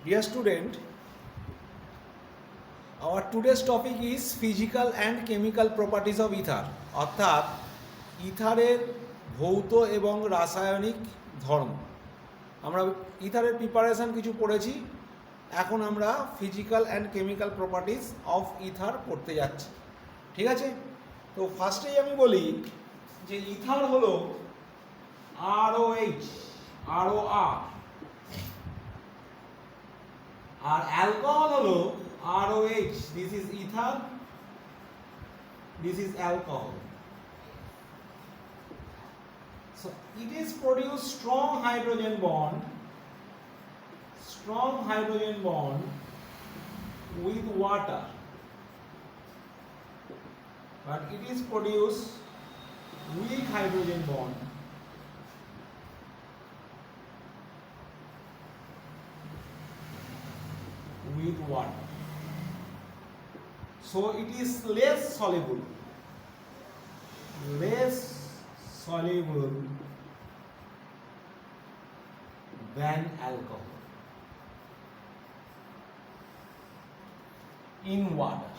Dear student, our today's topic is physical and chemical properties of ether. অর্থাৎ ইথারের ভৌত এবং রাসায়নিক ধর্ম। আমরা ইথারের প্রিপারেশন কিছু পড়েছি, এখন আমরা physical and chemical properties of ether পড়তে যাচ্ছি। ঠিক আছে, তো ফার্স্টেই আমি বলি যে ইথার হলো ROH, ROR, আর অ্যালকোহল হলো ROH. This is ether, this is alcohol. So it is produce strong hydrogen bond with water, but it is produce weak hydrogen bond with water. So it is less soluble than alcohol in water.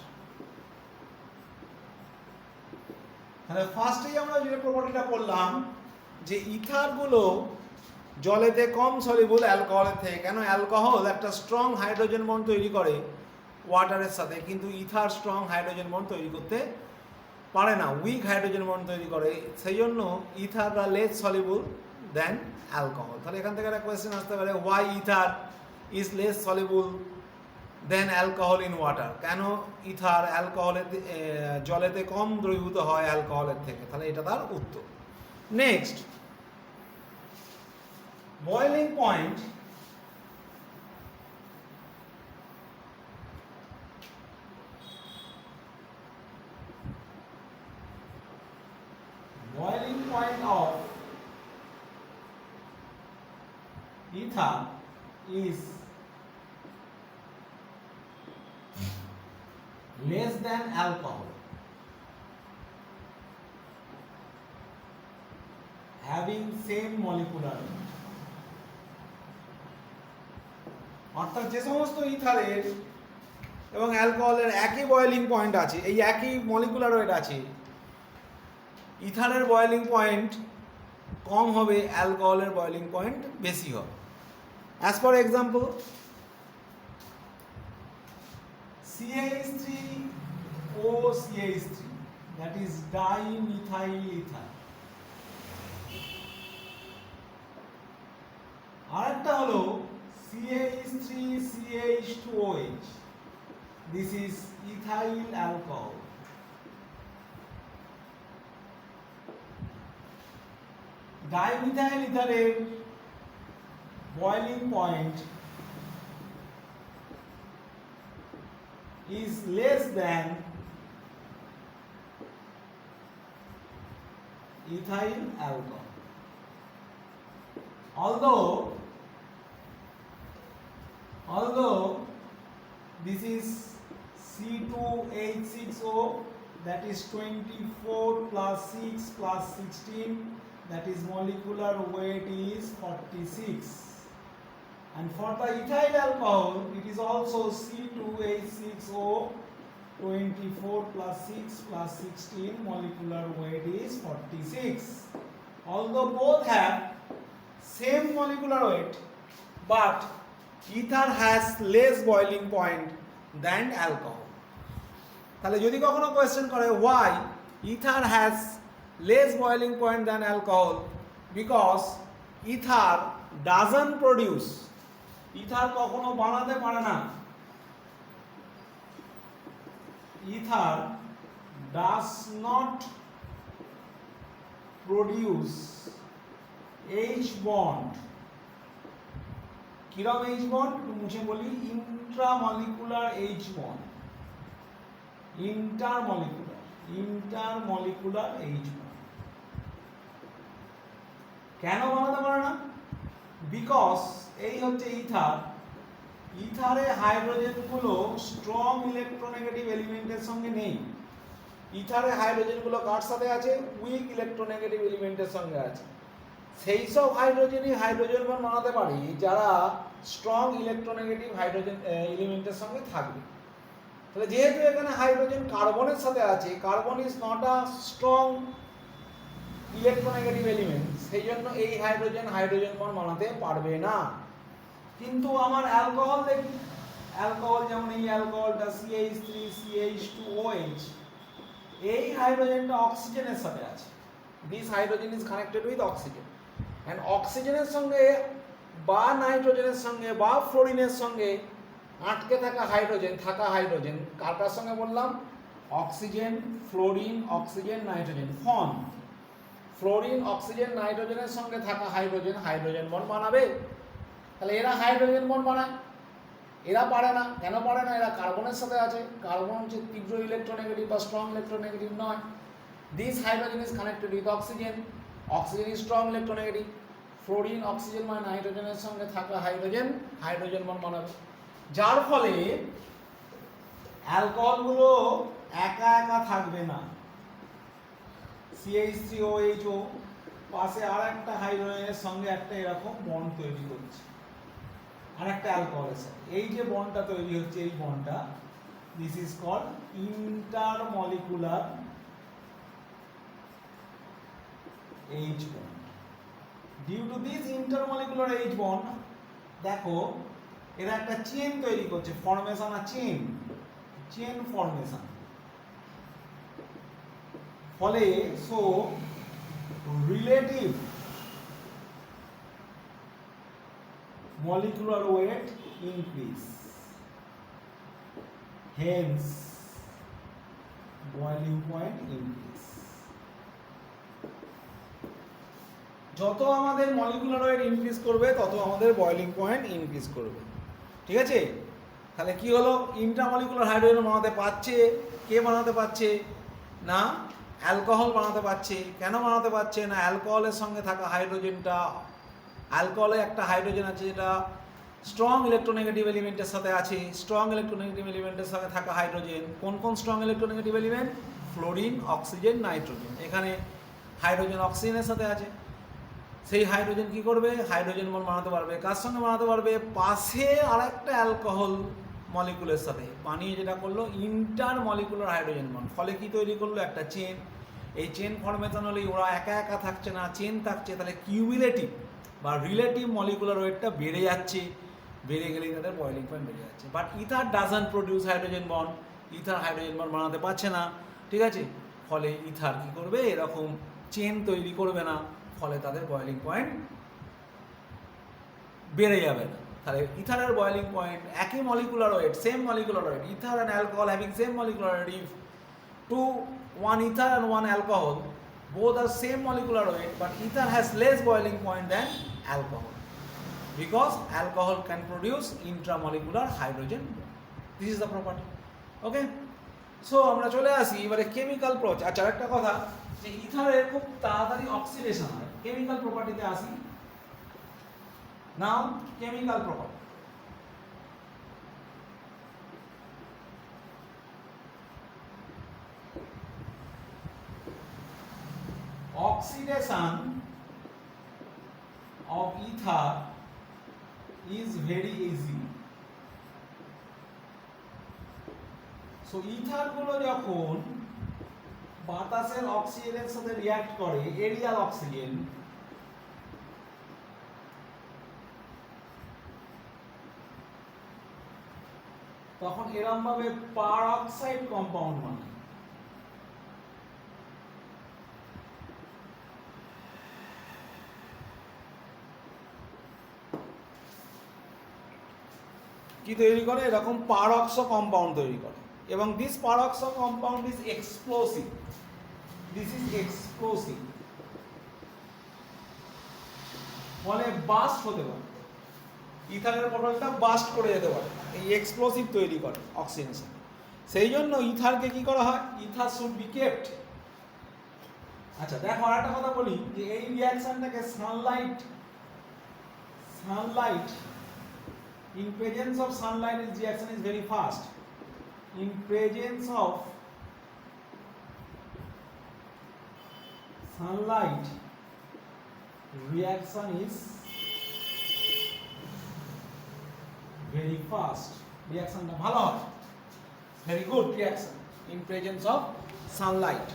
তাহলে ফার্স্টেই আমরা যে প্রপার্টিটা পড়লাম যে ইথারগুলো জলেতে কম soluble অ্যালকোহলের থেকে। কেন? Alcohol একটা স্ট্রং হাইড্রোজেন বন্ড তৈরি করে ওয়াটারের সাথে, কিন্তু ইথার স্ট্রং হাইড্রোজেন বন্ড তৈরি করতে পারে না, উইক হাইড্রোজেন বন্ড তৈরি করে। সেই জন্য ইথাররা লেস সলিবল দেন অ্যালকোহল। তাহলে এখান থেকে একটা কোয়েশ্চেন আসতে পারে, why ether is less soluble than alcohol in water? কেন ইথার অ্যালকোহলের জলেতে কম দ্রবীভূত হয় অ্যালকোহলের থেকে? তাহলে এটা তার উত্তর। Next, boiling point of ether is less than alcohol, having same molecular weight. অর্থাৎ যে সমস্ত ইথারের এবং অ্যালকোহলের একই বয়েলিং পয়েন্ট আছে, এই একই মলিকুলার ওয়েট আছে, ইথারের বয়েলিং পয়েন্ট কম হবে, অ্যালকোহলের বয়েলিং পয়েন্ট বেশি হবে। As for example, CH3OCH3, that is dimethyl ether। আরেকটা হলো CH3CH2OH, this is ethyl alcohol। Dimethyl ইথারের boiling point is less than ethyl alcohol, although this is C2H6O, that is 24 plus 6 plus 16, that is molecular weight is 46, and for the ethyl alcohol it is also C2H6O, 24 plus 6 plus 16, molecular weight is 46. Although both have same molecular weight, but ether has less boiling point than alcohol. তাহলে যদি কখনো question করে why ether has less boiling point than alcohol, because ether doesn't produce, ether কখনো বানাতে পারে না, ether does not produce H bond। কিরকম H bond? মুছে বলি, intramolecular H bond, intermolecular H bond। কেন বানাতে পারে না? বিকজ এই হচ্ছে ইথারে হাইড্রোজেনগুলো স্ট্রং ইলেকট্রোনেগেটিভ এলিমেন্টের সঙ্গে নেই। ইথারে হাইড্রোজেনগুলো কার সাথে আছে? উইক ইলেকট্রোনেগেটিভ এলিমেন্টের সঙ্গে আছে। সেই সব হাইড্রোজেনই হাইড্রোজেন বন্ড বানাতে পারি যারা স্ট্রং ইলেকট্রোনেগেটিভ হাইড্রোজেন এলিমেন্টের সঙ্গে থাকবে। তাহলে যেহেতু এখানে হাইড্রোজেন কার্বনের সাথে আছে, carbon is not a strong electronegative element, সেই জন্য এই হাইড্রোজেন বন্ড বানাতে পারবে না। কিন্তু আমার অ্যালকোহল দেখি, অ্যালকোহল যেমন এই অ্যালকোহলটা CH3CH2OH, এই হাইড্রোজেনটা অক্সিজেনের সাথে আছে। This hydrogen is connected with oxygen, and অক্সিজেনের সঙ্গে বা নাইট্রোজেনের সঙ্গে বা ফ্লোরিনের সঙ্গে আটকে থাকা হাইড্রোজেন কার সঙ্গে বললাম? Oxygen, fluorine, oxygen, nitrogen, fluorine, oxygen, নাইট্রোজেনের সঙ্গে থাকা হাইড্রোজেন বন্ড বানাবে। তাহলে এরা হাইড্রোজেন বন্ড বানায়, এরা পারে না। কেন পারে না? এরা কার্বনের সাথে আছে, কার্বন হচ্ছে তীব্র ইলেকট্রোনেগেটিভ বা স্ট্রং ইলেকট্রোনেগেটিভ নয়। This hydrogen is connected with oxygen, oxygen is strong electronegative, fluorine, oxygen বা নাইট্রোজেনের সঙ্গে থাকা হাইড্রোজেন বন্ড বানাবে। যার ফলে অ্যালকোহলগুলো একা একা থাকবে না। CH3OHO পাশে আর একটা হাইড্রোজেনের সঙ্গে একটা এরকম বন্ড তৈরি করছে আর একটা অ্যালকোহলের সাথে। এই যে বন্ডটা তৈরি হচ্ছে, এই বন্ডটা, this is called intermolecular H bond. Due to this intermolecular H bond, দেখো এরা একটা চেন তৈরি করছে, ফর্মেশন আর চেন ফর্মেশন। ফলে relative molecular weight increase, hence boiling point increase. যত আমাদের মলিকুলার ওয়েট ইনক্রিজ করবে তত আমাদের বয়েলিং পয়েন্ট ইনক্রিজ করবে। ঠিক আছে? তাহলে কি হলো? ইন্টারমলিকুলার হাইড্রোজেন বানাতে পারছে। কে বানাতে পারছে? না, অ্যালকোহল বানাতে পারছে। কেন বানাতে পারছে না? অ্যালকোহলের সঙ্গে থাকা হাইড্রোজেনটা, অ্যালকোহলে একটা হাইড্রোজেন আছে যেটা স্ট্রং ইলেকট্রোনেগেটিভ এলিমেন্টের সাথে আছে। স্ট্রং ইলেকট্রোনেগেটিভ এলিমেন্টের সাথে থাকা হাইড্রোজেন কোন strong electronegative element? Fluorine, oxygen, nitrogen. এখানে হাইড্রোজেন অক্সিজেনের সাথে আছে। সেই হাইড্রোজেন কি করবে? হাইড্রোজেন বন্ড বানাতে পারবে। কার সঙ্গে বানাতে পারবে? পাশে আরেকটা অ্যালকোহল মলিকুলের সাথে বানিয়ে যেটা করলো ইন্টারমলিকুলার হাইড্রোজেন বন্ড। ফলে কি তৈরি করলো? একটা চেন। এই চেন ফর্মেশন হলেই ওরা একা একা থাকছে না, চেন থাকছে। তাহলে কিউমুলেটিভ বা রিলেটিভ মলিকুলার ওয়েটটা বেড়ে যাচ্ছে। বেড়ে গেলেই তাদের বয়েলিং পয়েন্ট বেড়ে যাচ্ছে। But ether doesn't produce hydrogen bond. Ether hydrogen bond বানাতে পারছে না। ঠিক আছে? ফলে ইথার কি করবে? এরকম চেন তৈরি করবে না। ফলে তাদের বয়েলিং পয়েন্ট বেড়ে যাবে না। তাহলে ইথারের বয়েলিং পয়েন্ট একই molecular weight, same molecular weight, ether and alcohol having same molecular weight, if one ether and one alcohol, both are same molecular weight, but ether has less boiling point than alcohol because alcohol can produce intramolecular hydrogen. This is the property. Okay, so আমরা চলে আসি এবারে chemical process. আচ্ছা, একটা কথা, যে ইথারের খুব তাড়াতাড়ি অক্সিডেশন হয়। কেমিক্যাল প্রপার্টিতে আসি। Now chemical property. Oxidation of ether is very easy. So ether গুলো যখন বাতাসের অক্সিজেনের সাথে রিঅ্যাক্ট করে, এরিয়াল অক্সিজেন, তখন এরকম ভাবে পারঅক্সাইড কম্পাউন্ড বানায়। কি তৈরি করে? এরকম পারঅক্সো কম্পাউন্ড তৈরি করে। এবং this peroxo compound is explosive. This is explosive. ফলে বাস্ট হতে পারে, ইথারের পটলটা বাস্ট করে যেতে পারে। এই এক্সপ্লোসিভ তৈরি করে অক্সিজেনের সাথে। সেই জন্য ইথারকে কি করা হয়? Ether should be kept. আচ্ছা দেখো, আর একটা কথা বলি, যে এই রিঅ্যাকশনটাকে Sunlight in presence of sunlight, this reaction is very fast. In presence of sunlight, reaction is very fast. Reaction টা ভালো হয়, very good reaction in presence of sunlight.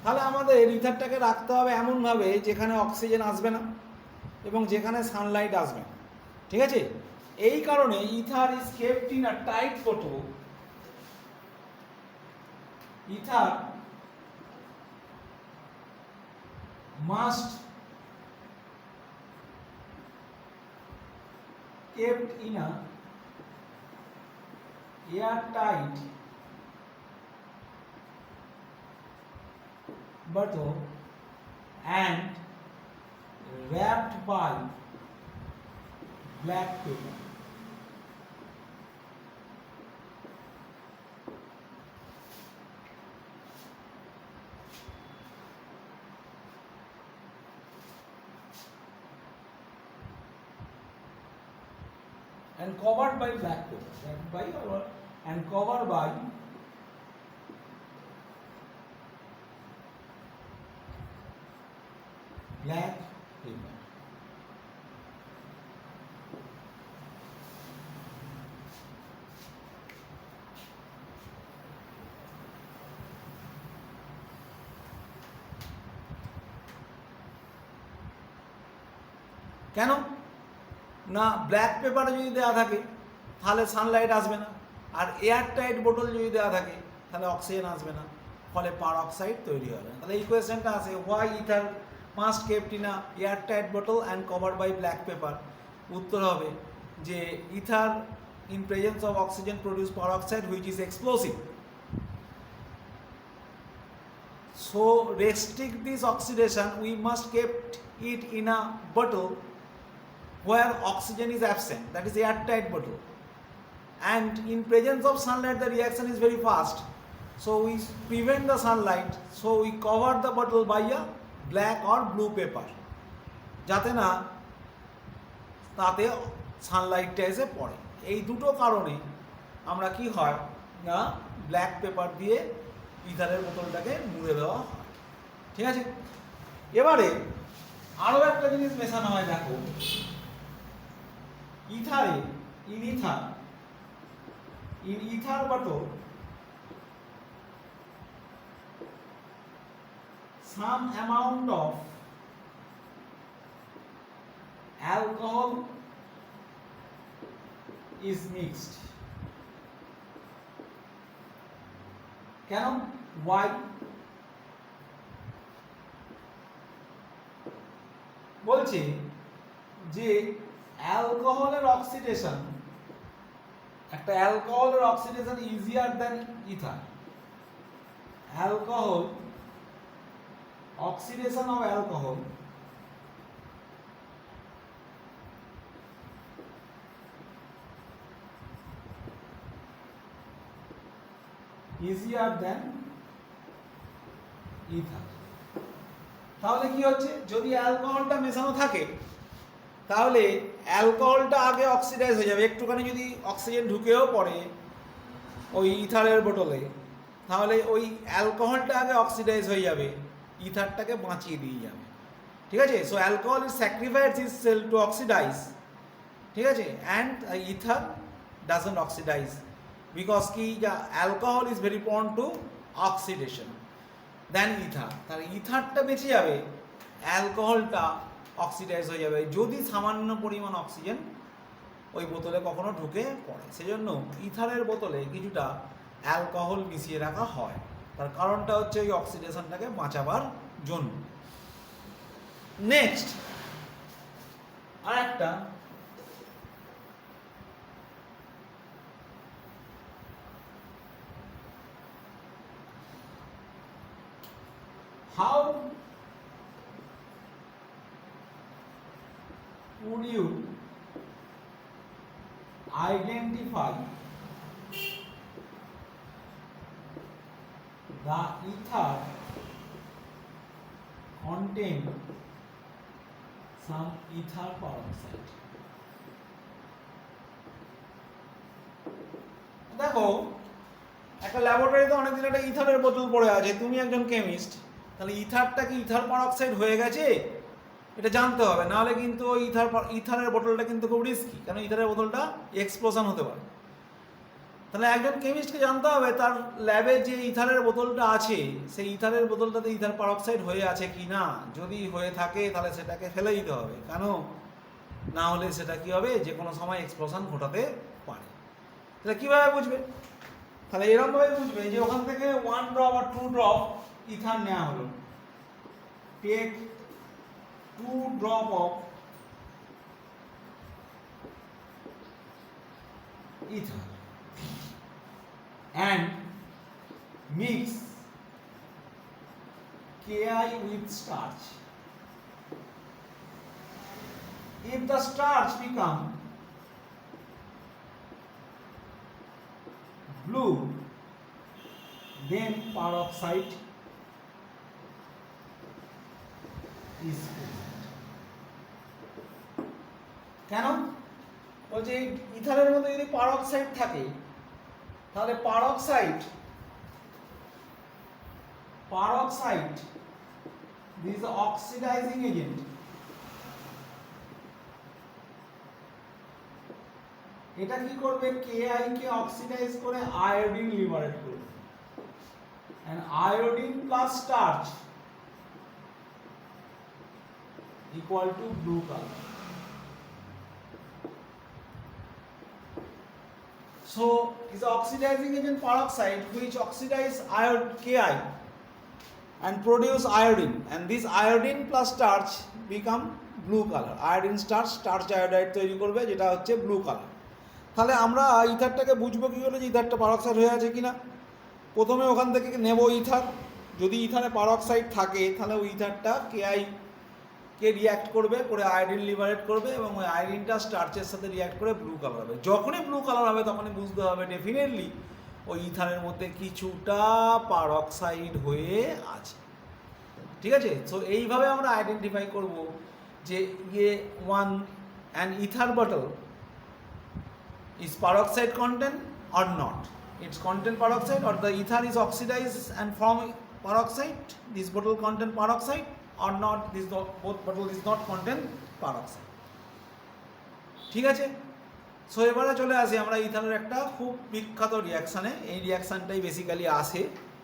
তাহলে আমাদের ইথারটাকে রাখতে হবে এমন ভাবে যেখানে অক্সিজেন আসবে না এবং যেখানে সানলাইট আসবে না, ঠিক আছে? এই কারণে ether is kept in a tight bottle. Ether must kept in a airtight bottle and wrapped by black paper. And covered by black paper, and covered by black paper. কেন না? ব্ল্যাক পেপারে যদি দেওয়া থাকে তাহলে সানলাইট আসবে না, আর air tight বোতল যদি দেওয়া থাকে তাহলে অক্সিজেন আসবে না, ফলে পারঅক্সাইড তৈরি হবে না। তাহলে এই কোয়েশ্চেনটা আসে, why ether must kept in a air tight বোতল and covered by black paper. উত্তর হবে যে ether in presence of oxygen produce peroxide which is explosive. So restrict this oxidation, we must kept it in a bottle where oxygen is absent, that is airtight bottle, and in presence of sunlight the reaction is very fast, so we prevent the sunlight, so we cover the bottle by a black or blue paper, যাতে না তাতে সানলাইটটা এসে পড়ে। এই দুটো কারণে আমরা কি হয় না ব্ল্যাক পেপার দিয়ে ইথারের বোতলটাকে মুড়ে দেওয়া হয়, ঠিক আছে? এবারে আরও একটা জিনিস মেশানো হয়, দেখো ইথারে in ether bottle some amount of alcohol is mixed. কেন? why? বলছে যে অ্যালকোহলের অক্সিডেশন, একটা অ্যালকোহলের oxidation easier than ether. Alcohol, oxidation of alcohol easier than ether। তাহলে কি হচ্ছে, যদি অ্যালকোহলটা মেশানো থাকে তাহলে অ্যালকোহলটা আগে অক্সিডাইজ হয়ে যাবে, একটুখানি যদি অক্সিজেন ঢুকেও পড়ে ওই ইথারের বোতলে তাহলে ওই অ্যালকোহলটা আগে অক্সিডাইজ হয়ে যাবে, ইথারটাকে বাঁচিয়ে দিয়ে যাবে, ঠিক আছে? So alcohol is sacrifice itself to oxidize, ঠিক আছে? And ether doesn't oxidize because কি alcohol is very prone to oxidation than ether. তাহলে ইথারটা বেঁচে যাবে, অ্যালকোহলটা অক্সিডাইজ হয়ে যাবে যদি সামান্য পরিমাণ অক্সিজেন ওই বোতলে কখনো ঢুকে পড়ে। সেজন্য ইথারের বোতলে কিছুটা অ্যালকোহল মিশিয়ে রাখা হয়, তার কারণটা হচ্ছে ওই অক্সিডেশনটাকে বাঁচাবার জন্য। নেক্সট আর একটা, how would you identify the ether contain some ether peroxide? দেখো একটা ল্যাবরেটরিতে অনেকদিন একটা ইথারের বোতল পড়ে আছে, তুমি একজন কেমিস্ট, তাহলে ইথারটা কি ইথার পারঅক্সাইড হয়ে গেছে এটা জানতে হবে, নাহলে কিন্তু ওই ইথারের বোতলটা কিন্তু খুব রিস্কি, কারণ ইথারের বোতলটা এক্সপ্লোশন হতে পারে। তাহলে একজন কেমিস্টকে জানতে হবে তার ল্যাবে যে ইথারের বোতলটা আছে সেই ইথারের বোতলটাতে ইথার পারঅক্সাইড হয়ে আছে কি না, যদি হয়ে থাকে তাহলে সেটাকে ফেলে দিতে হবে, কেন না হলে সেটা কি হবে, যে কোনো সময় এক্সপ্লোশন ঘটাতে পারে। তাহলে কীভাবে বুঝবে? তাহলে এরকমভাবে বুঝবে যে ওখান থেকে 1 ড্রপ আর 2 ড্রপ ইথার নেওয়া হলো, take 2 drop of ether and mix Ki with starch. If the starch become blue, then peroxide is present. কেন? বলছে ইথারের মধ্যে যদি পারঅক্সাইড থাকে তাহলে পারঅক্সাইড দিস অক্সিডাইজিং এজেন্ট, এটা কি করবে, Ki কে অক্সিডাইজ করে আয়োডিন লিবারেট করবে, and iodine plus starch equal to blue color. So is the oxidizing agent peroxide which oxidize Ki and produce iodine, and this iodine plus starch become blue color. Iodine starch iodide তৈরি করবে, যেটা হচ্ছে blue colour. তাহলে আমরা ইথারটাকে বুঝবো কি করে যে ইথারটা পারঅক্সাইড হয়ে আছে কিনা? প্রথমে ওখান থেকে নেব ইথার, যদি ইথারে পারঅক্সাইড থাকে তাহলে ওই ইথারটা কে রিঅ্যাক্ট করবে, করে আয়োডিন লিবারেট করবে, এবং ওই আয়োডিনটা স্টার্চের সাথে রিঅ্যাক্ট করে ব্লু কালার হবে। যখনই ব্লু কালার হবে তখনই বুঝতে হবে ডেফিনেটলি ওই ইথারের মধ্যে কিছুটা পারঅক্সাইড হয়ে আছে। ঠিক আছে? সো এইভাবে আমরা আইডেন্টিফাই করব যে an ether bottle is peroxide content or not. It's contain peroxide, or the ether is oxidized and form peroxide, this bottle contain peroxide or not, both bottle is not contain peroxide. ঠিক আছে? So এবারে চলে আসি আমরা ইথারের একটা খুব বিখ্যাত রিয়াকশানে। এই রিয়াকশানটাই বেসিক্যালি আসে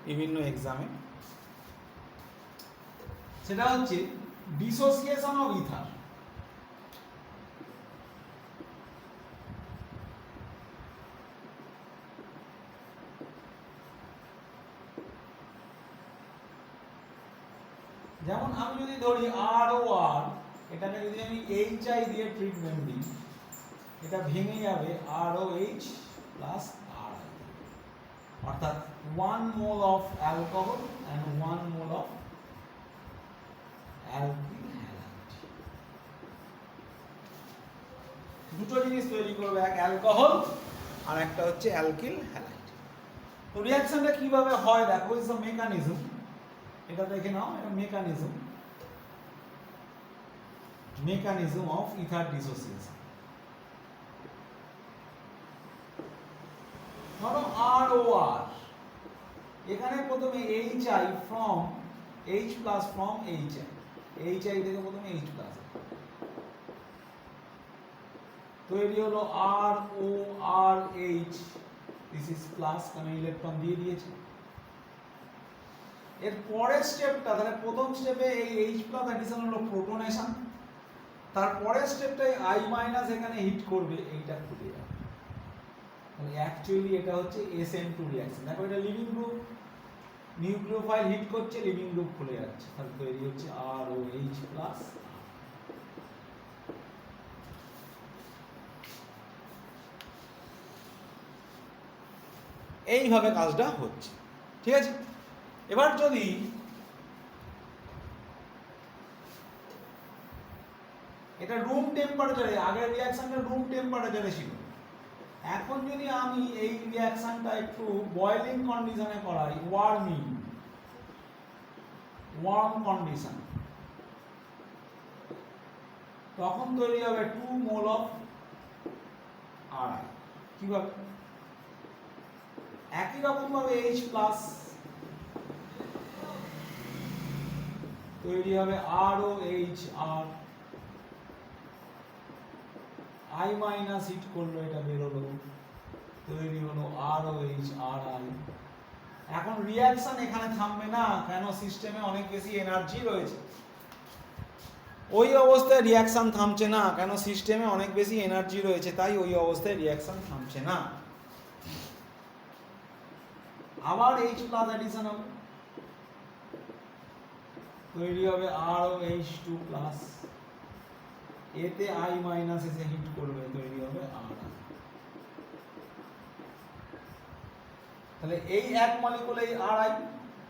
বিভিন্ন এক্সামে, সেটা হচ্ছে ডিসোসিয়েশন অফ ইথার। যেমন আমি যদি ধরি ROR, এটাকে যদি আমি HI দিয়ে ট্রিটমেন্ট দিই, এটা ভেঙে যাবে ROH প্লাস RI, অর্থাৎ 1 mole of alcohol and 1 mole of alkyl halide. দুটো জিনিস তৈরি করবে, এক অ্যালকোহল আর একটা হচ্ছে অ্যালকিল হ্যালাইড। তো রিঅ্যাকশনটা কিভাবে হয় দেখো, ইজ দ্য মেকানিজম। এটা দেখে নাও, এটা মেকানিজম অফ ইথার ডিসোসিয়েশন। ধরো ROR, এখানে প্রথমে HI from H plus from HI থেকে প্রথমে H প্লাস তৈরি হলো RORH, দিস ইজ প্লাস, কারণ ইলেকট্রন দিয়ে দিয়েছে। এর পরের স্টেপটা, তাহলে প্রথম স্টেপে এই H প্লাস অ্যাডিশন হলো প্রোটনেশন, তারপরের স্টেপটাই I মাইনাস এখানে হিট করবে, এইটা খুলে যাবে। তাহলে অ্যাকচুয়ালি এটা হচ্ছে SN2 রিঅ্যাকশন। দেখো এটা লিভিং গ্রুপ, নিউক্লিওফাইল হিট করছে, লিভিং গ্রুপ খুলে যাচ্ছে, তাহলে তৈরি হচ্ছে ROH প্লাস। এইভাবে কাজটা হচ্ছে। ঠিক আছে? এবার যদি এটা রুম টেম্পারেচারে, আগের রিঅ্যাকশনটা রুম টেম্পারেচারে ছিল, এখন যদি আমি এই রিঅ্যাকশনটা একটু বয়েলিং কন্ডিশনে করাই, ওয়ার্ম কন্ডিশন, তখন তৈরি হবে 2 মোল অফ RI। কিভাবে? একই রকম ভাবে H প্লাস তৈরি হবে ROHR আই মাইনাস হিট করলো, এটা বেরোলো, তৈরি হলো ROH RI। এখন রিয়াকশন এখানে থামবে না, কেন? সিস্টেমে অনেক বেশি এনার্জি রয়েছে। ওই অবস্থায় রিয়াকশন থামছে না, কেন? সিস্টেমে অনেক বেশি এনার্জি রয়েছে, তাই ওই অবস্থায় রিয়াকশন থামছে না। আবার H প্লাস অ্যাডিশন হবে, তৈরি হবে ROH2 প্লাস, এতে I মাইনাস এসে হিট করবে, তৈরি হবে RI। তাহলে এই এক মলিকুল এই RI,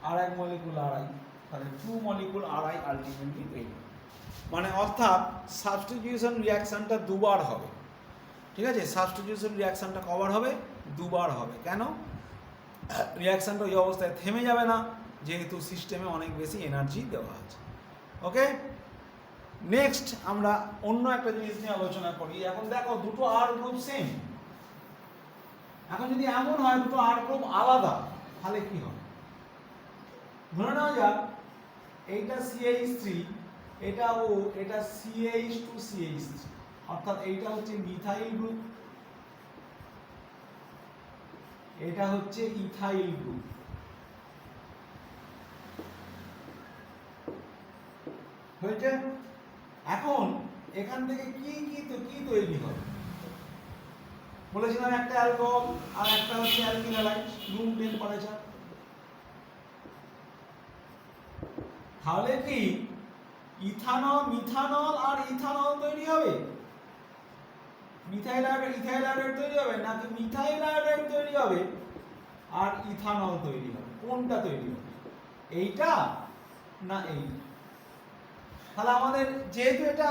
আর এক মলিকুল RI, তাহলে 2 মলিকুল RI আলটিমেটলি তৈরি। মানে অর্থাৎ সাবস্টিটিউশন রিঅ্যাকশনটা দুবার হবে, ঠিক আছে? সাবস্টিটিউশন রিঅ্যাকশনটা কবার হবে? দুবার হবে। কেন? রিঅ্যাকশনটা ওই অবস্থায় থেমে যাবে না, যেহেতু সিস্টেমে অনেক বেশি এনার্জি দেওয়া আছে। ওকে, নেক্সট আমরা অন্য একটা জিনিস নিয়ে আলোচনা করি। এখন দেখো দুটো আর গ্রুপ সেম, এখন যদি এমন হয় দুটো আর গ্রুপ আলাদা, তাহলে কি হবে? ধরে নেওয়া যাক এইটা CH3, এটা ও, এটা CH2CH3, অর্থাৎ এইটা হচ্ছে মিথাইল গ্রুপ, এটা হচ্ছে ইথাইল গ্রুপ। হয়েছে? এখন এখান থেকে কি তৈরি হবে? বলেছিলাম একটা অ্যালকোহল আর একটা হচ্ছে অ্যালকিল হ্যালাইড, রুম টেম্পারেচার। তাহলে কি মিথানল আর ইথানল তৈরি হবে? মিথাইল আয়োডাইড তৈরি হবে, নাকি মিথাইল আয়োডাইড তৈরি হবে আর ইথানল তৈরি হবে? কোনটা তৈরি হবে? এইটা না এইটা? তাহলে আমাদের যেহেতু এটা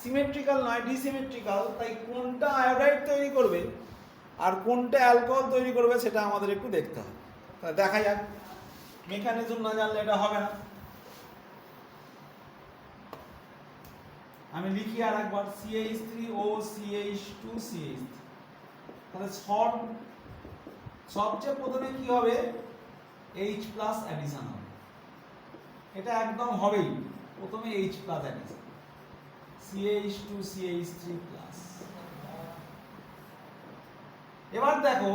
সিমেট্রিক্যাল নয়, ডিসিমেট্রিক্যাল, তাই কোনটা আয়োডাইড তৈরি করবে আর কোনটা অ্যালকোহল তৈরি করবে সেটা আমাদের একটু দেখতে হবে। তাহলে দেখা যাক, মেকানিজম না জানলে এটা হবে না। আমি লিখি আর একবার, CH3O CH2CH3। তাহলে সবচেয়ে প্রথমে কি হবে? H প্লাস অ্যাডিশন হবে, এটা একদম হবেই। প্রথমে H plus addition, CH2CH3 plus. এবার দেখো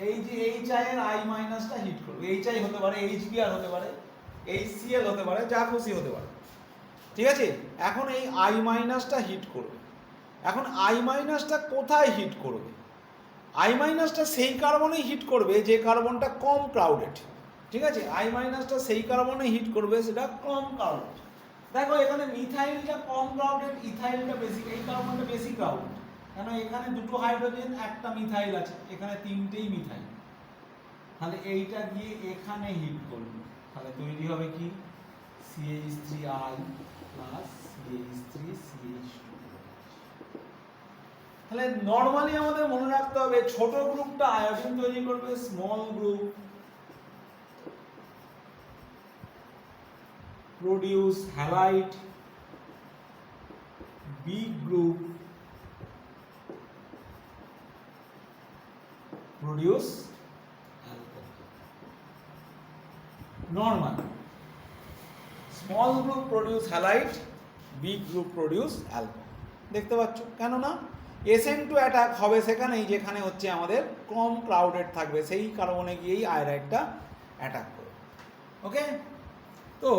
এই যে HI এর I মাইনাসটা হিট করবে। HI হতে পারে, HBr হতে পারে, HCl হতে পারে, যা খুশি হতে পারে, ঠিক আছে? এখন এই I মাইনাসটা হিট করবে। এখন I মাইনাসটা কোথায় হিট করবে? I মাইনাসটা সেই কার্বনেই হিট করবে যে কার্বনটা কম ক্রাউডেড, ঠিক আছে? I মাইনাসটা সেই কার্বনে হিট করবে সেটা কম ক্রাউডেড। দেখো এখানে মিথাইলটা কম ক্রাউডেড, ইথাইলটা বেশি, এই কার্বনটা বেশি ক্রাউডেড, কেন? এখানে দুটো হাইড্রোজেন, একটা মিথাইল আছে, এখানে তিনটেই মিথাইল। তাহলে এইটা গিয়ে এখানে হিট করবে, তাহলে তৈরি হবে কি? CH3I plus CH3CH2। তাহলে নরমালি আমাদের মনে রাখতে হবে ছোট গ্রুপটা আয়োডিন তৈরি করবে, small group produce halide, big group produce alcohol. Normal small group produce halide, big group produce alcohol. দেখতে পাচ্ছ? কেননা SN2 অ্যাটাক হবে সেখানেই যেখানে হচ্ছে আমাদের কম ক্রাউডেড থাকবে, সেই কার্বনে গিয়েই আয়োডাইডটা অ্যাটাক করবে। ওকে, তো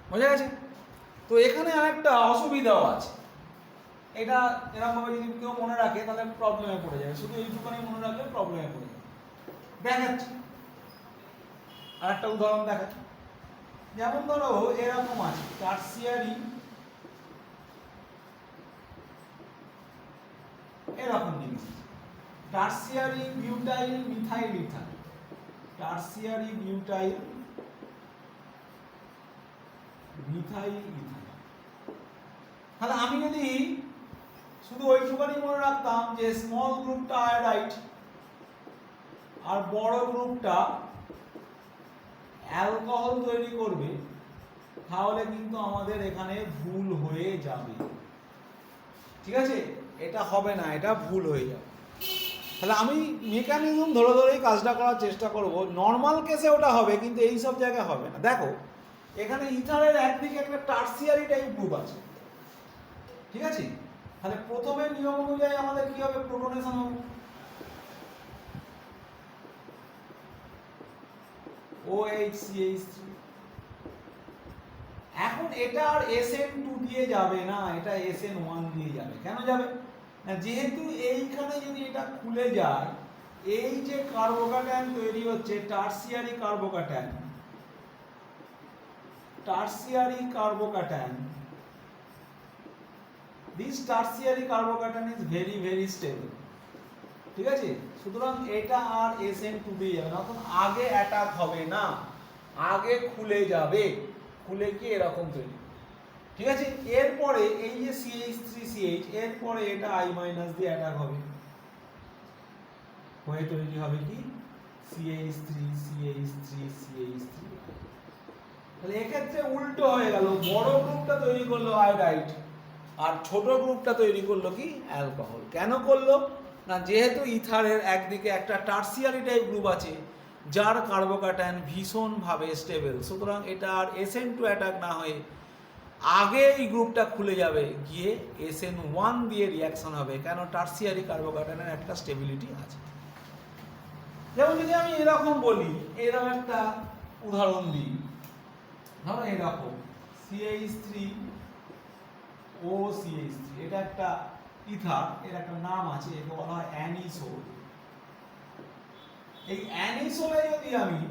বোঝা গেছে? তো এখানে আরেকটা অসুবিধাও আছে, এটা এরকমভাবে যদি কেউ মনে রাখে তাহলে প্রবলেমে পড়ে যাবে। শুধু এইটুখানি মনে রাখলে প্রবলেমে পড়ে যাবে। দেখাচ্ছি আরেকটা উদাহরণ দেখাচ্ছি। যেমন ধরো এরকম আছে টারসিয়ারি, এরকম জিনিস, tertiary butyl methyl ether, tertiary butyl methyl ether. তাহলে আমি যদি শুধু ওইটুখানি মনে রাখতাম যে স্মল গ্রুপটা আয়োডাইড আর বড় গ্রুপটা অ্যালকোহল তৈরি করবে, তাহলে কিন্তু আমাদের এখানে ভুল হয়ে যাবে, ঠিক আছে? এটা হবে না, এটা ভুল হয়ে যাবে। তাহলে আমি মেকানিজম ধরে ধরেই কাজটা করার চেষ্টা করব। নর্মাল কেসে ওটা হবে, কিন্তু এই সব জায়গায় হবে না। দেখো এখানে ইথারের একদিকে একটা টার্সিয়ারি টাইপ গ্রুপ আছে, ঠিক আছে? তাহলে প্রথমে নিয়ম অনুযায়ী আমাদের কি হবে, প্রোটনেশন হবে, OHCH3। এখন এটা আর SN2 দিয়ে যাবে না, এটা SN1 দিয়ে যাবে। কেন যাবে না, যেহেতু এইখানে যদি এটা খুলে যায়, এই যে কার্বোক্যাটায়ন তৈরি হচ্ছে tertiary carbocation, this tertiary carbocation is very very stable, ঠিক আছে? সুতরাং এটা আর SN2 দিয়ে যাবে না, তখন আগে অ্যাটাক হবে না, আগে খুলে যাবে, খুলে কি এরকম তৈরি, ঠিক আছে? এরপরে এই যে CH3CH, এরপরে এটা I- দিয়ে অ্যাটাক হবে, হয়ে তৈরি হবে কি CH3CH3CH3। তাহলে এক্ষেত্রে উল্টো হয়ে গেল, বড় গ্রুপটা তৈরি করলো আয়োডাইড আর ছোট গ্রুপটা তৈরি করলো কি অ্যালকোহল। কেন করলো না, যেহেতু ইথারের একদিকে একটা টার্সিয়ারি টাইপ গ্রুপ আছে যার কার্বোক্যাটায়ন ভীষণভাবে স্টেবল, সুতরাং এটা আর SN2 অ্যাটাক না হয়ে আগে এই গ্রুপটা খুলে যাবে, গিয়ে SN1 দিয়ে রিয়াকশন হবে। কেন, টার্সিয়ারি কার্বোক্যাটায়নের একটা স্টেবিলিটি আছে। যেমন যদি আমি এরকম বলি, এরকম একটা উদাহরণ দিই, ধরো এরকম CH3OCH3, এটা একটা ইথার, এর একটা নাম আছে, একে বলা হয় অ্যানিসোল। এই অ্যানিসোলে যদি আমি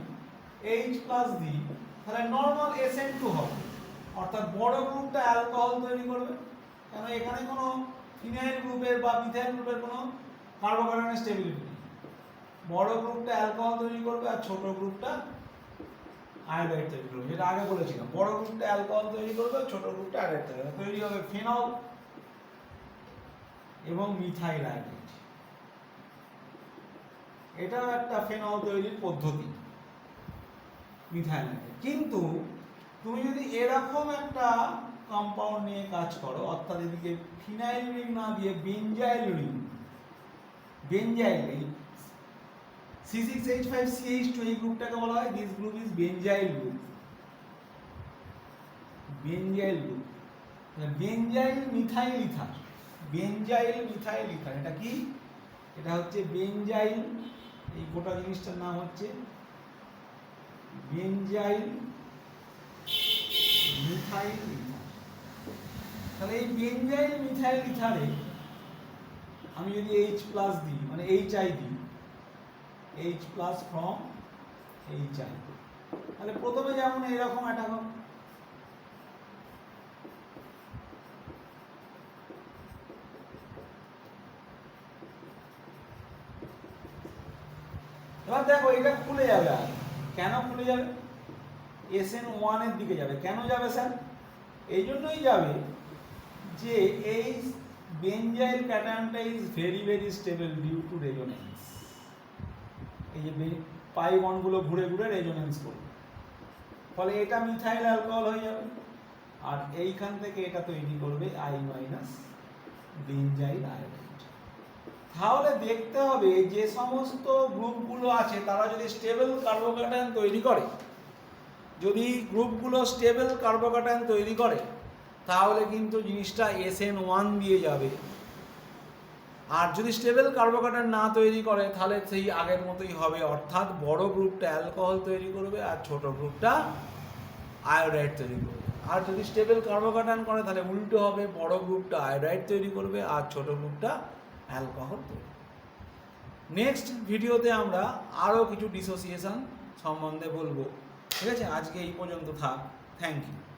H+ দিই, তাহলে নরমাল SN2 হবে, অর্থাৎ বড় গ্রুপটা অ্যালকোহল তৈরি করবে। কারণ এখানে কোনো ফিনাইল গ্রুপের বা মিথাইল গ্রুপের কোনো কার্বোক্যাটায়নের স্টেবিলিটি নেই। বড় গ্রুপটা অ্যালকোহল তৈরি করবে আর ছোট গ্রুপটা আয়োডাইড তৈরি করবে, যেটা আগে বলেছিলাম। বড় গ্রুপটা অ্যালকোহল তৈরি করবে, ছোট গ্রুপটা আয়োডাইড তৈরি করবে, তৈরি হবে ফেনল এবং মিথাইল আয়োডাইড। এটাও একটা ফেনল তৈরির পদ্ধতি, মিথাইল আয়োডাইড। কিন্তু তুমি যদি এরকম একটা কম্পাউন্ড নিয়ে কাজ করো, অর্থাৎ এদিকে ফিনাইল রিং না দিয়ে বেনজাইল রিং, বেনজাইল C6H5CH2 এই গ্রুপটাকে বলা হয়, this group is benzyl group, benzyl group. Benzyl methyl ether, benzyl methyl ether, এটা কি, এটা হচ্ছে বেনজাইল, এই গোটা জিনিসটার নাম হচ্ছে বেনজাইল মিথাইল ইথার। তাহলে এই বেনজাইল মিথাইল ইথারে আমি যদি H+ দিই, মানে HI দিই, H+ from HI, তাহলে প্রথমে যেমন এরকম অ্যাটাক হবে, এবার দেখো এটা খুলে যাবে। আর কেন খুলে যাবে, SN1 এর দিকে যাবে। কেন যাবে স্যার, এই জন্যই যাবে যে এই বেনজাইল ক্যাটায়নটা is very very stable due to resonance. এই যে পাই বন্ডগুলো ঘুরে ঘুরে রেজোনেন্স করবে, ফলে এটা মিথাইল অ্যালকোহল হয়ে যাবে, আর এইখান থেকে এটা তৈরি করবে I- বেনজাইল আয়োডাইড। তাহলে দেখতে হবে যে সমস্ত গ্রুপগুলো আছে তারা যদি স্টেবল কার্বোক্যাটায়ন তৈরি করে, যদি গ্রুপগুলো স্টেবল কার্বোক্যাটায়ন তৈরি করে, তাহলে কিন্তু জিনিসটা SN1 দিয়ে যাবে। আর যদি স্টেবল কার্বোক্যাটায়ন না তৈরি করে, তাহলে সেই আগের মতোই হবে, অর্থাৎ বড় গ্রুপটা অ্যালকোহল তৈরি করবে আর ছোট গ্রুপটা আয়োডাইড তৈরি করবে। আর যদি স্টেবল কার্বোক্যাটায়ন করে, তাহলে উল্টো হবে, বড় গ্রুপটা আয়োডাইড তৈরি করবে আর ছোট গ্রুপটা অ্যালকোহল তৈরি করবে। নেক্সট ভিডিওতে আমরা আরও কিছু ডিসোসিয়েশন সম্বন্ধে বলবো, ঠিক আছে? আজকে এই পর্যন্ত থাক, থ্যাংক ইউ।